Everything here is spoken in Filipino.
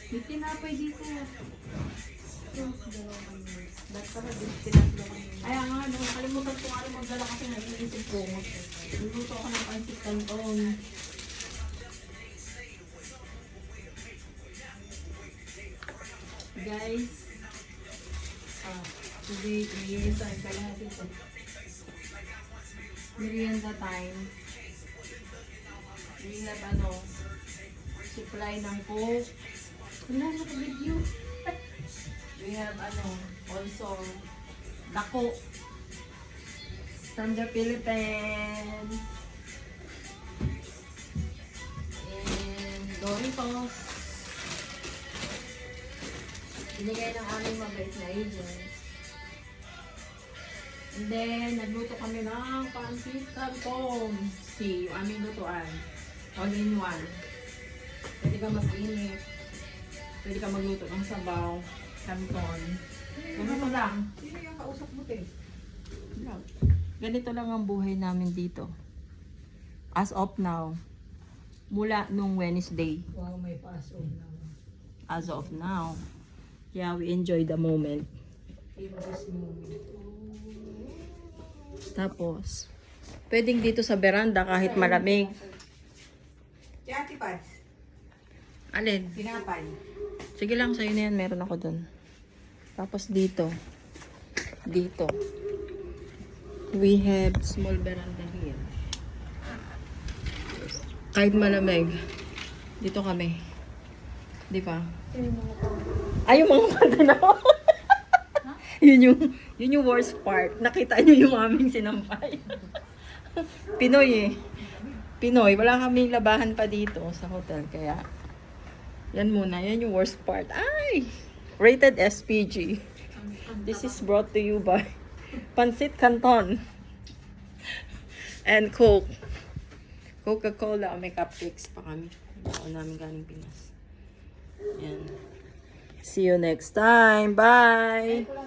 May tinapay dito. Ba't pa din tinaplo kami? Ay, nga, nakalimutan ko nga magdala kasi naiisip ko. Luluto ako ng pancit canton. Guys, today is merienda time. We have supply ng Coke. Wala na ka-video. We have also dako from the Philippines. And Doritos. Binigay ng aming mabait na agent. And then, nagluto kami ng pancit canton. See, yung aming lutuan. All in one. Pwede ka mag-init. Pwede ka magluto ng sabaw. Canton. Ganito lang. Sino yung kausap mo, te? Ganito lang ang buhay namin dito. As of now. Mula nung Wednesday. Wow, may paso na. As of now. Yeah, we enjoy the moment. Favorite moment. Tapos, pwedeng dito sa veranda kahit malamig. Si Ate Pats, Alin? tinapay. Sige lang, sa'yo na yan. Meron ako dun. Tapos dito. Dito. We have small veranda here. Kahit malamig. Dito kami. Di ba? Ay, yung mga pagdanaw. yun yung worst part. Nakita nyo yung aming sinampay. Pinoy eh. Pinoy. Wala kaming labahan pa dito sa hotel. Kaya, yan muna. Yan yung worst part. Ay! Rated SPG. This is brought to you by Pancit Canton. And Coke. Coca-Cola. May cupcakes pa kami. Ako namin galing Pinas. Yan. See you next time. Bye!